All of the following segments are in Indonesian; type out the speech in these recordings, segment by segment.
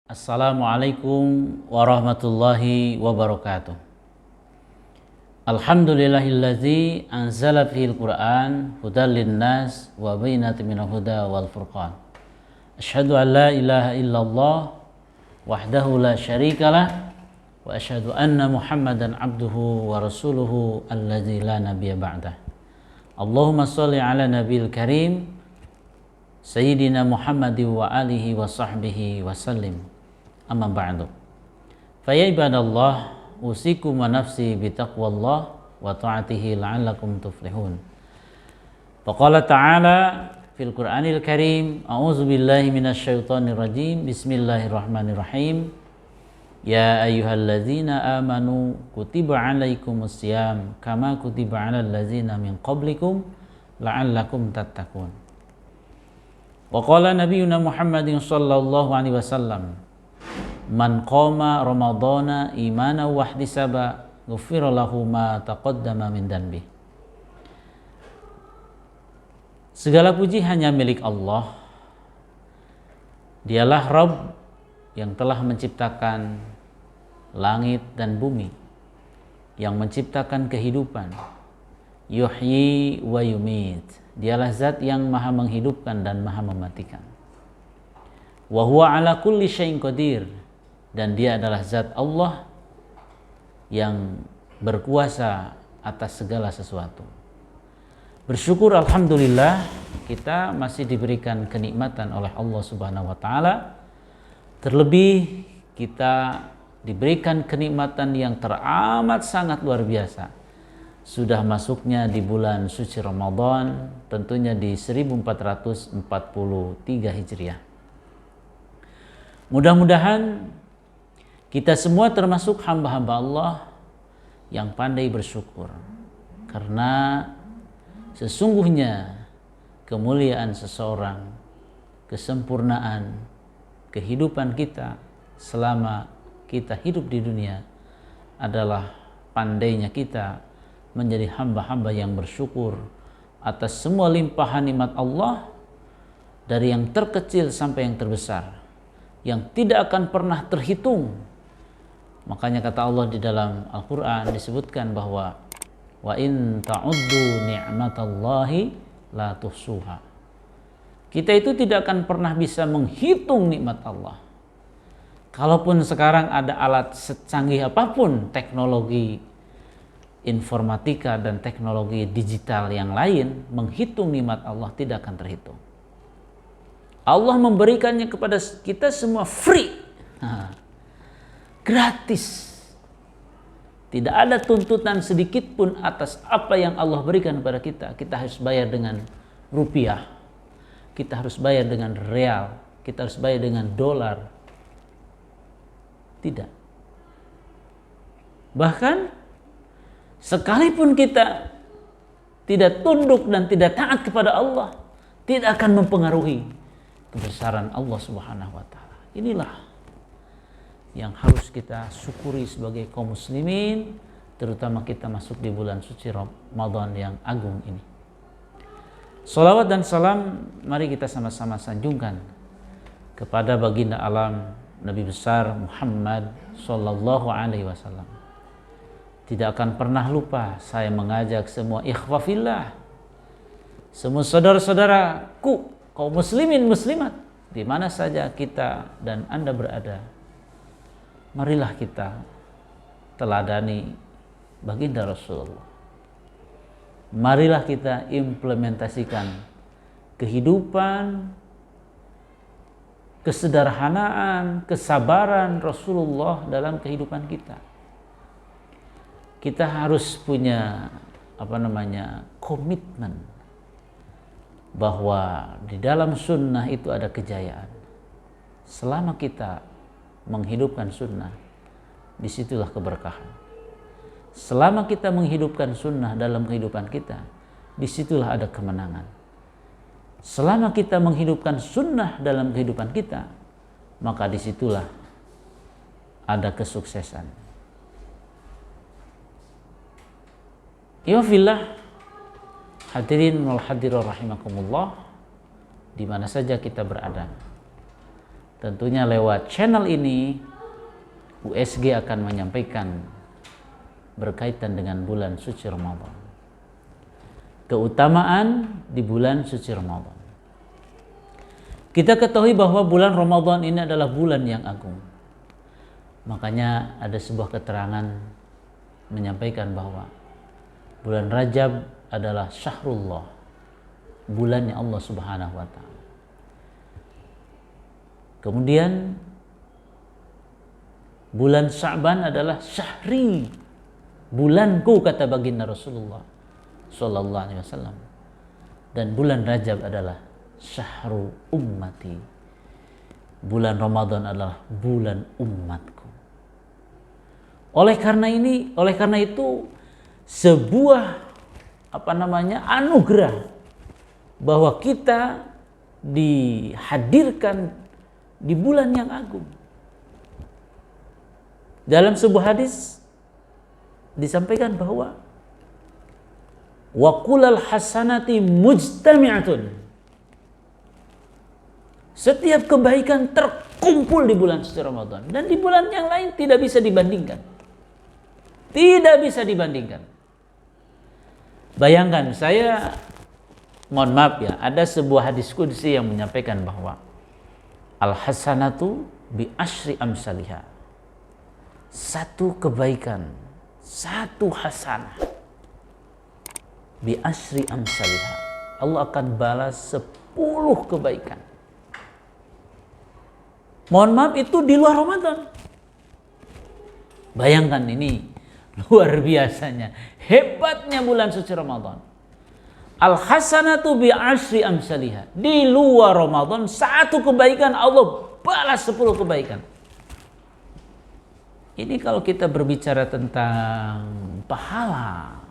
Assalamualaikum warahmatullahi wabarakatuh. Alhamdulillahillazi anzala fihil Qur'an hudal linnas wa bayyinatin minal huda wal furqan. Asyhadu an la ilaha illallah wahdahu la syarikalah wa asyhadu anna Muhammadan abduhu wa rasuluhu allazi la nabiyya ba'dah. Allahumma shalli ala nabiyil karim Sayyidina Muhammadin wa alihi wa sahbihi wa sallim. Amma ba'du. Fa ya ibadallah, usikum wa nafsi bi taqwallah wa ta'atihi la'allakum tuflihun. Faqala ta'ala fil Qur'anil Karim, a'udzu billahi minasy syaithanir rajim. Bismillahirrahmanirrahim. Ya ayyuhalladzina amanu kutiba 'alaikumus syiyam kama kutiba 'alal ladzina min qablikum la'allakum tattaqun. Wa qala nabiyyuna Muhammadin sallallahu alaihi wasallam, man qama ramadhana imanan wa ihtisaba ghufira lahu ma taqaddama min dhanbi. Segala puji hanya milik Allah. Dialah Rabb yang telah menciptakan langit dan bumi, yang menciptakan kehidupan. Yuhyi wa yumit. Dialah zat yang maha menghidupkan dan maha mematikan. Wa huwa ala kulli syai'in qadir. Dan dia adalah zat Allah yang berkuasa atas segala sesuatu. Bersyukur alhamdulillah kita masih diberikan kenikmatan oleh Allah Subhanahu wa taala. Terlebih kita diberikan kenikmatan yang teramat sangat luar biasa. Sudah masuknya di bulan suci Ramadan, tentunya di 1443 Hijriah. Mudah-mudahan kita semua termasuk hamba-hamba Allah yang pandai bersyukur, karena sesungguhnya kemuliaan seseorang, kesempurnaan kehidupan kita selama kita hidup di dunia adalah pandainya kita menjadi hamba-hamba yang bersyukur atas semua limpahan nikmat Allah, dari yang terkecil sampai yang terbesar, yang tidak akan pernah terhitung. Makanya kata Allah di dalam Al-Quran disebutkan bahwa wa in ta'uddu ni'matallahi la tuhsuha. Kita itu tidak akan pernah bisa menghitung nikmat Allah. Kalaupun sekarang ada alat secanggih apapun, teknologi informatika dan teknologi digital yang lain, menghitung nikmat Allah tidak akan terhitung. Allah memberikannya kepada kita semua free. Gratis. Tidak ada tuntutan sedikit pun atas apa yang Allah berikan kepada kita. Kita harus bayar dengan rupiah. Kita harus bayar dengan real. Kita harus bayar dengan dolar. Tidak. Bahkan sekalipun kita tidak tunduk dan tidak taat kepada Allah, tidak akan mempengaruhi kebesaran Allah Subhanahu wa taala. Inilah yang harus kita syukuri sebagai kaum muslimin, terutama kita masuk di bulan suci Ramadan yang agung ini. Salawat dan salam mari kita sama-sama sanjungkan kepada baginda alam Nabi besar Muhammad sallallahu alaihi wasallam. Tidak akan pernah lupa saya mengajak semua ikhwah fillah, semua saudara-saudaraku kaum muslimin muslimat di mana saja kita dan Anda berada. Marilah kita teladani baginda Rasulullah. Marilah kita implementasikan kehidupan, kesederhanaan, kesabaran Rasulullah dalam kehidupan kita. Kita harus punya komitmen bahwa di dalam sunnah itu ada kejayaan. Selama kita menghidupkan sunnah, disitulah keberkahan. Selama kita menghidupkan sunnah dalam kehidupan kita, disitulah ada kemenangan. Selama kita menghidupkan sunnah dalam kehidupan kita, maka disitulah ada kesuksesan. Ya fillah, hadirin wal hadirat rahimakumullah, di mana saja kita berada. tentunya lewat channel ini USG akan menyampaikan berkaitan dengan bulan suci Ramadan. Keutamaan di bulan suci Ramadan. Kita ketahui bahwa bulan Ramadan ini adalah bulan yang agung. Makanya ada sebuah keterangan menyampaikan bahwa bulan Rajab adalah syahrullah, bulannya Allah Subhanahu wa taala. Kemudian bulan Sya'ban adalah syahri, bulanku, kata baginda Rasulullah sallallahu alaihi wasallam. Dan bulan Rajab adalah syahru ummati, bulan Ramadan adalah bulan umatku. Oleh karena itu sebuah anugerah bahwa kita dihadirkan di bulan yang agung. Dalam sebuah hadis disampaikan bahwa wa kullal hasanati mujtami'atun. Setiap kebaikan terkumpul di bulan suci Ramadan, dan di bulan yang lain tidak bisa dibandingkan. Tidak bisa dibandingkan. Bayangkan, mohon maaf ya, ada sebuah hadis qudsi yang menyampaikan bahwa al-hasanatu bi asyri amsalihha. Satu kebaikan, satu hasanah, bi asyri amsalihha, Allah akan balas 10 kebaikan. Mohon maaf, itu di luar Ramadan. Bayangkan, ini luar biasanya, hebatnya bulan suci Ramadan. Al-hasanatu bi asyri amsalihha. Di luar Ramadan, satu kebaikan Allah balas 10 kebaikan. Ini kalau kita berbicara tentang pahala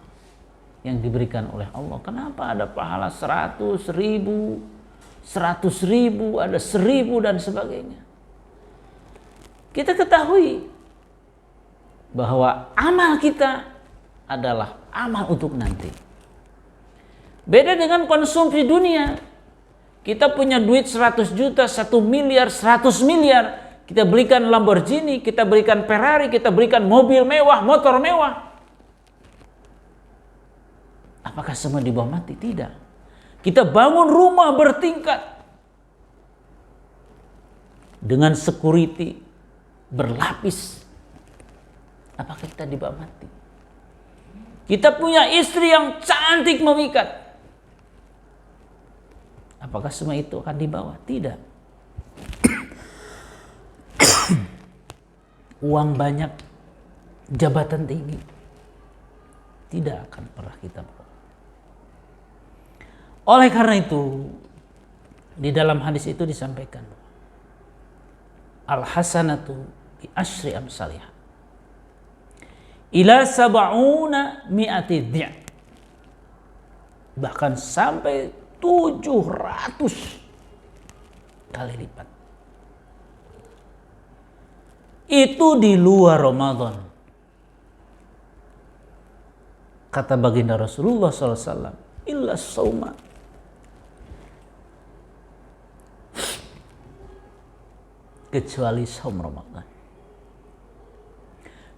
yang diberikan oleh Allah, kenapa ada pahala 100 ribu, 100 ribu, ada 1000 dan sebagainya. Kita ketahui bahwa amal kita adalah amal untuk nanti. Beda dengan konsumsi dunia. Kita punya duit 100 juta, 1 miliar, 100 miliar. Kita belikan Lamborghini, kita berikan Ferrari, kita berikan mobil mewah, motor mewah. Apakah semua di bawah mati? Tidak. Kita bangun rumah bertingkat dengan security berlapis. Apakah kita dibawa mati? Kita punya istri yang cantik memikat. Apakah semua itu akan dibawa? Tidak. Uang banyak, jabatan tinggi, tidak akan pernah kita bawa. Oleh karena itu, di dalam hadis itu disampaikan, al-hasanatu bi asyri amsalihha ila sab'una mi'ati di', bahkan sampai 700 kali lipat. Itu di luar Ramadan. Kata baginda Rasulullah SAW, illa sauma, kecuali saum Ramadan.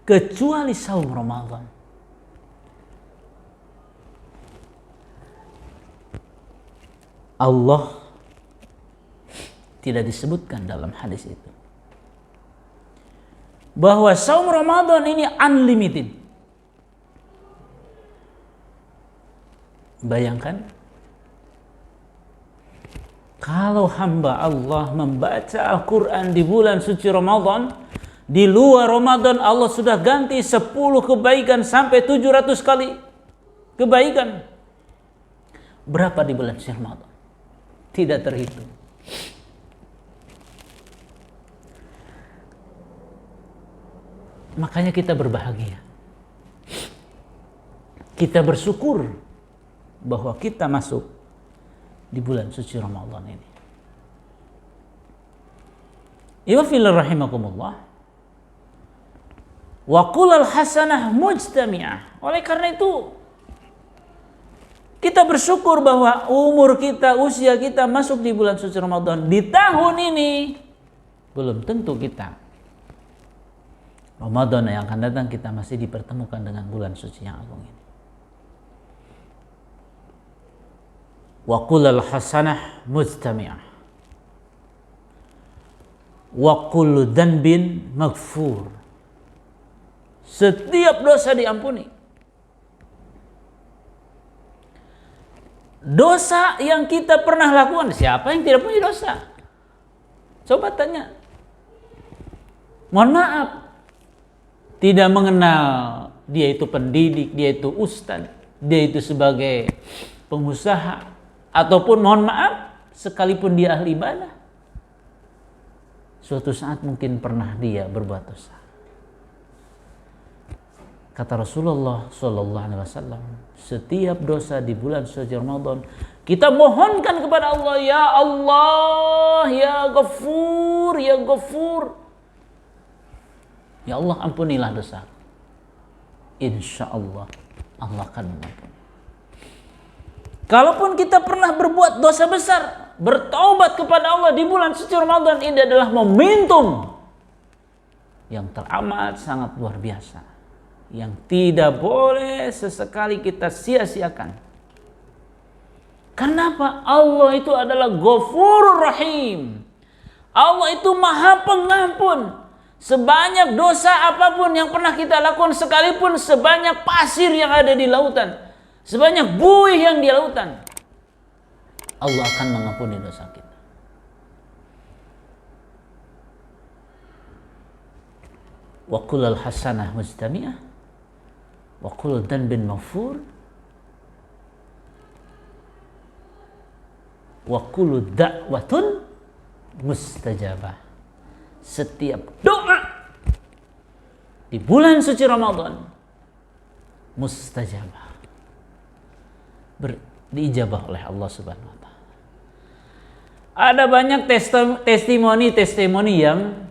Kecuali saum Ramadan. Allah tidak disebutkan dalam hadis itu bahwa saum Ramadan ini unlimited. Bayangkan kalau hamba Allah membaca Al-Quran di bulan suci Ramadan, di luar Ramadan Allah sudah ganti 10 kebaikan sampai 700 kali kebaikan. Berapa di bulan suci Ramadan? Tidak terhitung. Makanya kita berbahagia. Kita bersyukur bahwa kita masuk di bulan suci Ramadan ini. Iwafillah rahimakumullah. Wa kullal hasanah mujtami'ah. Oleh karena itu, kita bersyukur bahwa umur kita, usia kita masuk di bulan suci Ramadan. Di tahun ini belum tentu kita Ramadan yang akan datang kita masih dipertemukan dengan bulan suci yang agung ini. Wa kullal hasanah mujtami'ah wa kullu dhanbin maghfur. Setiap dosa diampuni. Dosa yang kita pernah lakukan, siapa yang tidak punya dosa? Coba tanya. Mohon maaf, tidak mengenal dia itu pendidik, dia itu ustadz, dia itu sebagai pengusaha, ataupun mohon maaf, sekalipun dia ahli ibadah, suatu saat mungkin pernah dia berbuat dosa. Kata Rasulullah SAW, setiap dosa di bulan suci Ramadan kita mohonkan kepada Allah, ya Allah, ya Ghafur, ya Ghafur, ya Allah ampunilah dosa. Insya Allah Allah akan mengampuni. Kalaupun kita pernah berbuat dosa besar, bertaubat kepada Allah di bulan suci Ramadan, ini adalah momentum yang teramat sangat luar biasa, yang tidak boleh sesekali kita sia-siakan. Kenapa? Allah itu adalah Ghafurur Rahim. Allah itu Maha Pengampun. Sebanyak dosa apapun yang pernah kita lakukan, sekalipun sebanyak pasir yang ada di lautan, sebanyak buih yang di lautan, Allah akan mengampuni dosa kita. Wa kullal hasanah mujtami'ah wa kullu dhanbin maghfur wa kullu da'watun mustajabah. Setiap doa di bulan suci Ramadan mustajabah, diijabah oleh Allah Subhanahu wa taala. Ada banyak testimoni yang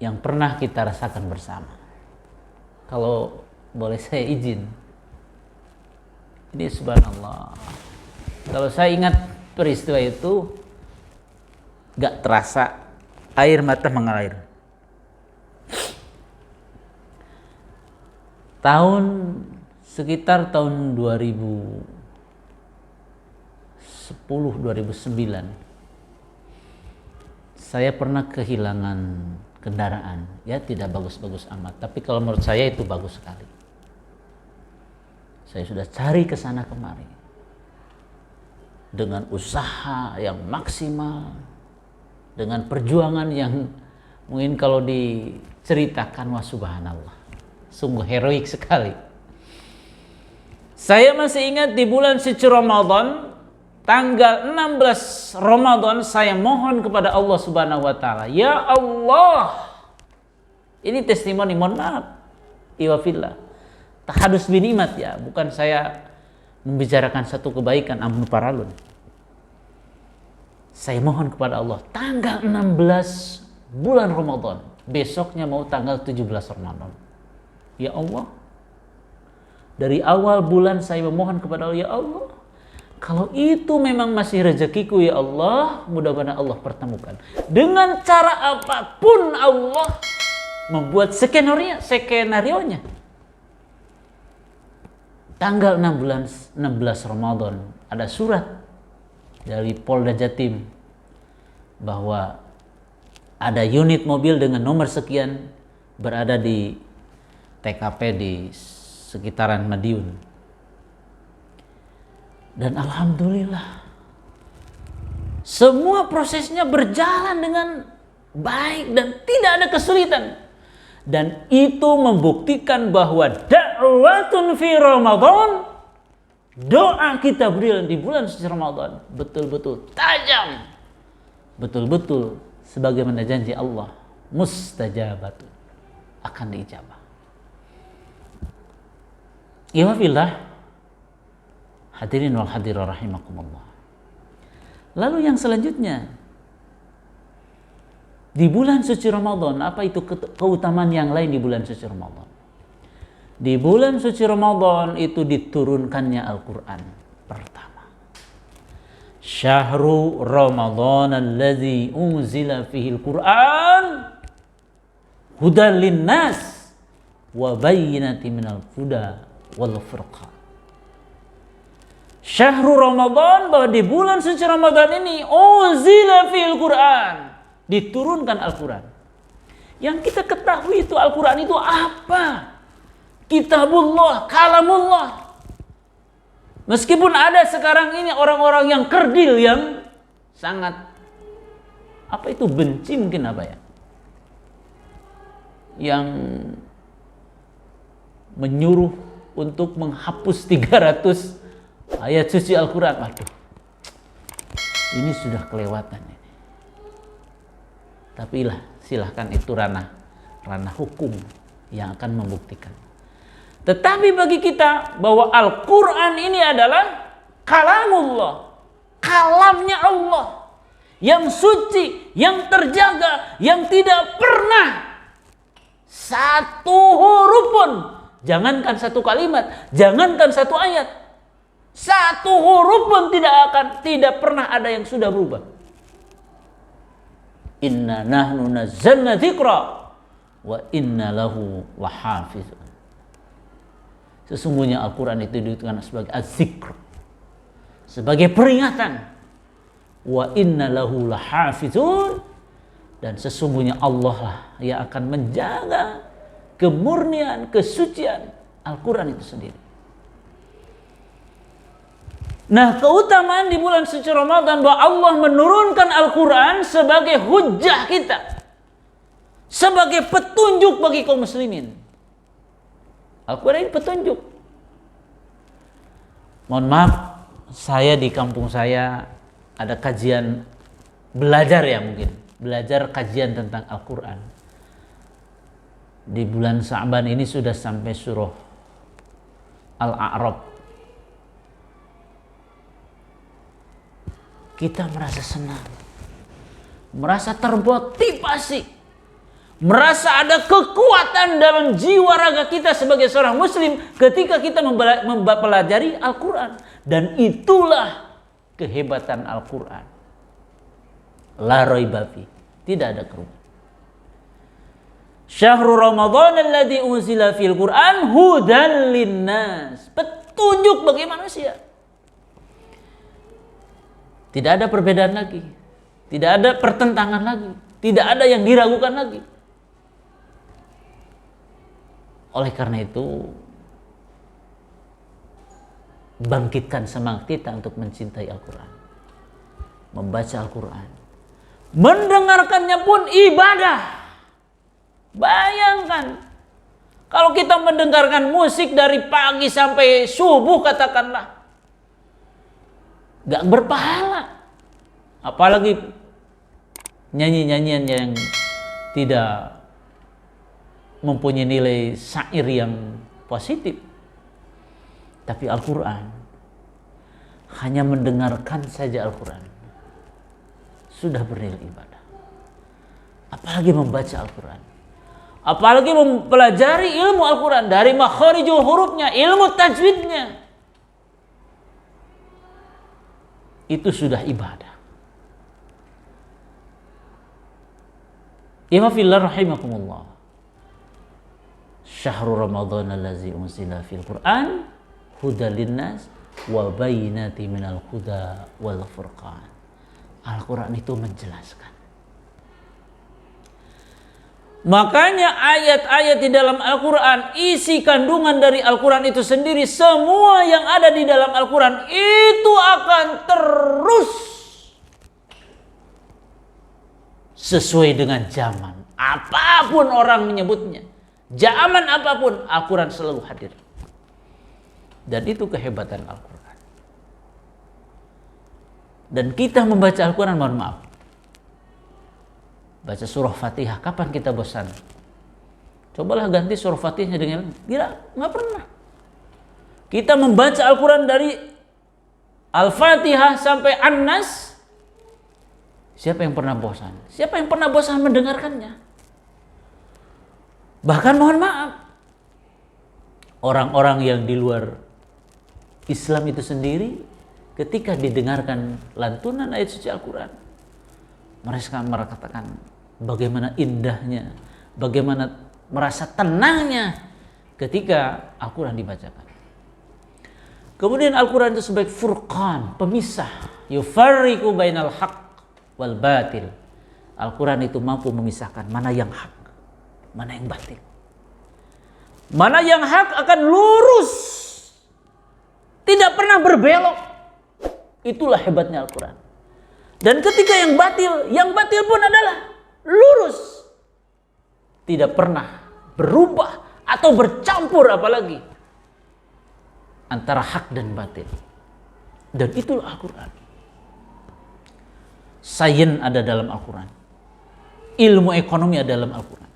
yang pernah kita rasakan bersama. Kalau boleh saya izin, ini subhanallah, kalau saya ingat peristiwa itu, gak terasa air mata mengalir. Sekitar tahun 2010-2009, saya pernah kehilangan kendaraan. Ya tidak bagus-bagus amat, tapi kalau menurut saya itu bagus sekali. Saya sudah cari ke sana kemari dengan usaha yang maksimal, dengan perjuangan yang mungkin kalau diceritakan, wah subhanallah, sungguh heroik sekali. Saya masih ingat di bulan suci Ramadan, tanggal 16 Ramadan, saya mohon kepada Allah Subhanahu wa taala, ya Allah. Ini testimoni, mohon maaf, iwafillah, tahadus binimat ya, bukan saya membicarakan satu kebaikan, ampun paralun. Saya mohon kepada Allah, tanggal 16 bulan Ramadan, besoknya mau tanggal 17 Ramadan. Ya Allah, dari awal bulan saya memohon kepada Allah, ya Allah, kalau itu memang masih rezekiku ya Allah, mudah-mudahan Allah pertemukan. Dengan cara apapun Allah membuat skenario-nya. Tanggal 16 Ramadan ada surat dari Polda Jatim bahwa ada unit mobil dengan nomor sekian berada di TKP di sekitaran Madiun. Dan alhamdulillah semua prosesnya berjalan dengan baik dan tidak ada kesulitan. Dan itu membuktikan bahwa da'watun fi Ramadan, doa kita di bulan suci Ramadan betul-betul tajam, betul-betul sebagaimana janji Allah, mustajabatun, akan diijabah. Ya fillah, hadirin wal hadirat rahimakumullah. Lalu yang selanjutnya, di bulan suci Ramadan, apa itu keutamaan yang lain di bulan suci Ramadan? Di bulan suci Ramadan itu diturunkannya Al-Quran pertama. Syahru Ramadan alladzi unzila fihi al-Qur'an hudan linnas wa bayyinatin minal huda wal furqan. Syahrul Ramadan, bahwa di bulan suci Ramadan ini unzila fihi al-Qur'an, diturunkan Al-Qur'an. Yang kita ketahui itu Al-Qur'an itu apa? Kitabullah, kalamullah. Meskipun ada sekarang ini orang-orang yang kerdil, yang sangat benci mungkin yang menyuruh untuk menghapus 300 ayat suci Al-Quran. Waduh, ini sudah kelewatan ini. Tapi silahkan, itu ranah hukum yang akan membuktikan. Tetapi bagi kita bahwa Al-Quran ini adalah kalamullah, kalamnya Allah, yang suci, yang terjaga, yang tidak pernah satu huruf pun, jangankan satu kalimat, jangankan satu ayat, satu huruf pun tidak pernah ada yang sudah berubah. Inna nahnu nazzalna dzikra wa inna lahu lahafizun. Sesungguhnya Al-Quran itu dituliskan sebagai az-zikr, sebagai peringatan. Wa inna lahu lahafizun, dan sesungguhnya Allah lah yang akan menjaga kemurnian, kesucian Al-Quran itu sendiri. Nah, keutamaan di bulan suci Ramadan bahwa Allah menurunkan Al-Quran sebagai hujjah kita, sebagai petunjuk bagi kaum muslimin. Al-Quran ini petunjuk. Mohon maaf, saya di kampung saya ada kajian belajar kajian tentang Al-Quran. Di bulan Sa'ban ini sudah sampai surah Al-A'raf. Kita merasa senang, merasa termotivasi, merasa ada kekuatan dalam jiwa raga kita sebagai seorang muslim ketika kita mempelajari Al-Quran. Dan itulah kehebatan Al-Quran. La raiba fi, tidak ada kerugian. Syahrul Ramadan alladzi unzila fil Qur'an hudan linnas, petunjuk bagi manusia. Tidak ada perbedaan lagi, tidak ada pertentangan lagi, tidak ada yang diragukan lagi. Oleh karena itu, bangkitkan semangat kita untuk mencintai Al-Quran, membaca Al-Quran, mendengarkannya pun ibadah. Bayangkan kalau kita mendengarkan musik dari pagi sampai subuh, katakanlah, gak berpahala. Apalagi nyanyi-nyanyian yang tidak mempunyai nilai syair yang positif. Tapi Al-Quran, hanya mendengarkan saja Al-Quran sudah bernilai ibadah. Apalagi membaca Al-Quran, apalagi mempelajari ilmu Al-Quran dari makharijul hurufnya, ilmu tajwidnya, itu sudah ibadah. Ihfazillah rahimakumullah. Syahrul Ramadan allazi unzila fil Qur'an hudan linnas wa bayyinatin minal huda wal furqan. Al-Quran itu menjelaskan. Makanya ayat-ayat di dalam Al-Quran, isi kandungan dari Al-Quran itu sendiri, semua yang ada di dalam Al-Quran itu akan terus sesuai dengan zaman. Apapun orang menyebutnya, zaman apapun, Al-Quran selalu hadir. Dan itu kehebatan Al-Quran. Dan kita membaca Al-Quran, mohon maaf, baca surah Fatihah, kapan kita bosan? Cobalah ganti surah Fatihahnya dengan, nggak pernah. Kita membaca Al-Quran dari Al-Fatihah sampai An-Nas, siapa yang pernah bosan? Siapa yang pernah bosan mendengarkannya? Bahkan mohon maaf, orang-orang yang di luar Islam itu sendiri ketika didengarkan lantunan ayat suci Al-Quran, mereka katakan bagaimana indahnya, bagaimana merasa tenangnya ketika Al-Quran dibacakan. Kemudian Al-Quran itu sebagai furqan, pemisah, yufarriqu bainal haq wal batil. Al-Quran itu mampu memisahkan mana yang hak, mana yang batil. Mana yang hak akan lurus, tidak pernah berbelok. Itulah hebatnya Al-Quran. Dan ketika yang batil pun adalah lurus, tidak pernah berubah atau bercampur apalagi antara hak dan batil. Dan itulah Al-Quran. Sains ada dalam Al-Quran, ilmu ekonomi ada dalam Al-Quran,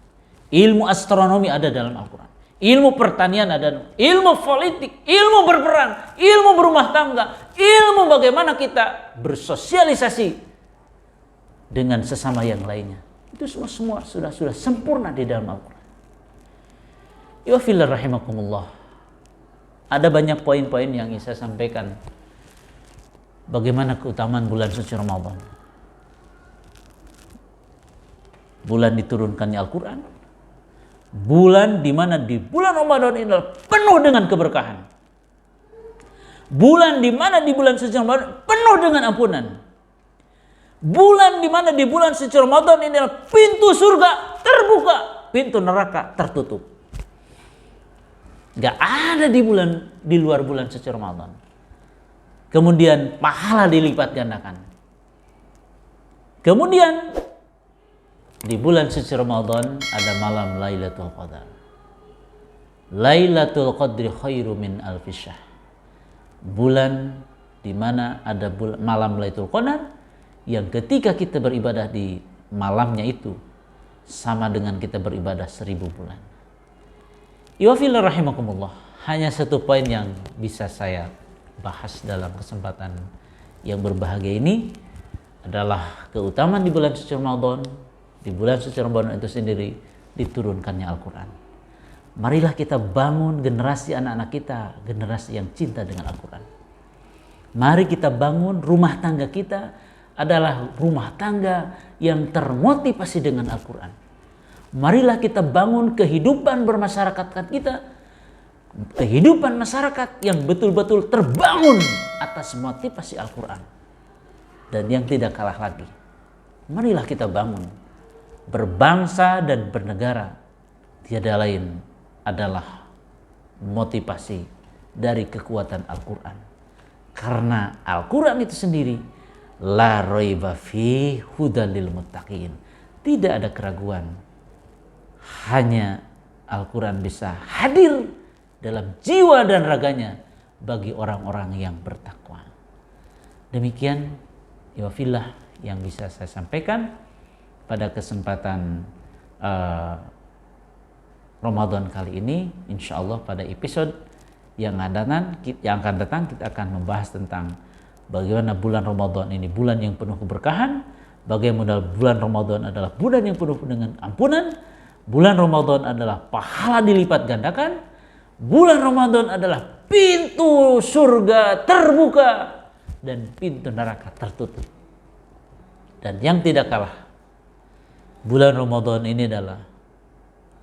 ilmu astronomi ada dalam Al-Quran, ilmu pertanian ada, ilmu politik, ilmu berperang, ilmu berumah tangga, ilmu bagaimana kita bersosialisasi dengan sesama yang lainnya. Itu semua sudah sempurna di dalam Al-Quran. Ya fillah rahimakumullah. Ada banyak poin-poin yang ingin saya sampaikan. Bagaimana keutamaan bulan suci Ramadan. Bulan diturunkannya Al-Quran. Bulan di mana di bulan Ramadan ini penuh dengan keberkahan. Bulan di mana di bulan suci Ramadan penuh dengan ampunan. Bulan di mana di bulan suci Ramadan ini pintu surga terbuka, pintu neraka tertutup. Gak ada di luar bulan suci Ramadan. Kemudian pahala dilipat gandakan. Kemudian di bulan suci Ramadan ada malam Lailatul Qadar. Lailatul Qadri khairu min alfi syahr. Bulan di mana ada malam Lailatul Qadar yang ketika kita beribadah di malamnya itu sama dengan kita beribadah 1000 bulan. Iwafillah rahimakumullah. Hanya satu poin yang bisa saya bahas dalam kesempatan yang berbahagia ini adalah keutamaan di bulan suci Ramadan. Di bulan suci Ramadan itu sendiri diturunkannya Al-Quran. Marilah kita bangun generasi anak-anak kita, generasi yang cinta dengan Al-Quran. Mari kita bangun rumah tangga kita adalah rumah tangga yang termotivasi dengan Al-Quran. Marilah kita bangun kehidupan bermasyarakat kita, kehidupan masyarakat yang betul-betul terbangun atas motivasi Al-Quran. Dan yang tidak kalah lagi, marilah kita bangun berbangsa dan bernegara tiada lain adalah motivasi dari kekuatan Al-Quran. Karena Al-Quran itu sendiri la raiba fi hudal lil muttaqin. Tidak ada keraguan. Hanya Al-Quran bisa hadir dalam jiwa dan raganya bagi orang-orang yang bertakwa. Demikian ya fillah yang bisa saya sampaikan pada kesempatan Ramadan kali ini. Insyaallah pada episode yang akan datang kita akan membahas tentang bagaimana bulan Ramadan ini bulan yang penuh keberkahan, bagaimana bulan Ramadan adalah bulan yang penuh dengan ampunan, bulan Ramadan adalah pahala dilipat gandakan, bulan Ramadan adalah pintu surga terbuka dan pintu neraka tertutup. Dan yang tidak kalah, bulan Ramadan ini adalah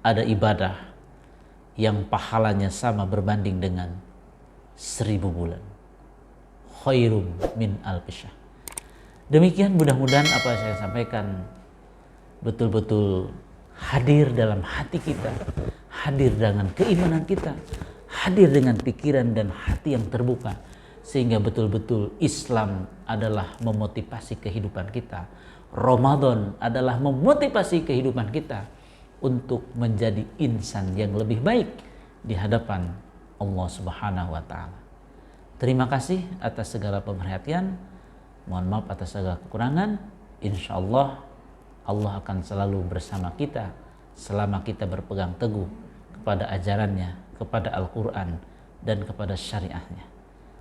ada ibadah yang pahalanya sama berbanding dengan 1000 bulan. Khairum min alfi syahr. Demikian mudah-mudahan apa yang saya sampaikan betul-betul hadir dalam hati kita, hadir dengan keimanan kita, hadir dengan pikiran dan hati yang terbuka, sehingga betul-betul Islam adalah memotivasi kehidupan kita. Ramadan adalah memotivasi kehidupan kita untuk menjadi insan yang lebih baik di hadapan Allah Subhanahu wa taala. Terima kasih atas segala pemerhatian. Mohon maaf atas segala kekurangan. Insyaallah Allah akan selalu bersama kita selama kita berpegang teguh kepada ajarannya, kepada Al-Quran dan kepada syariahnya.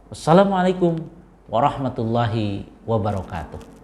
Wassalamualaikum warahmatullahi wabarakatuh.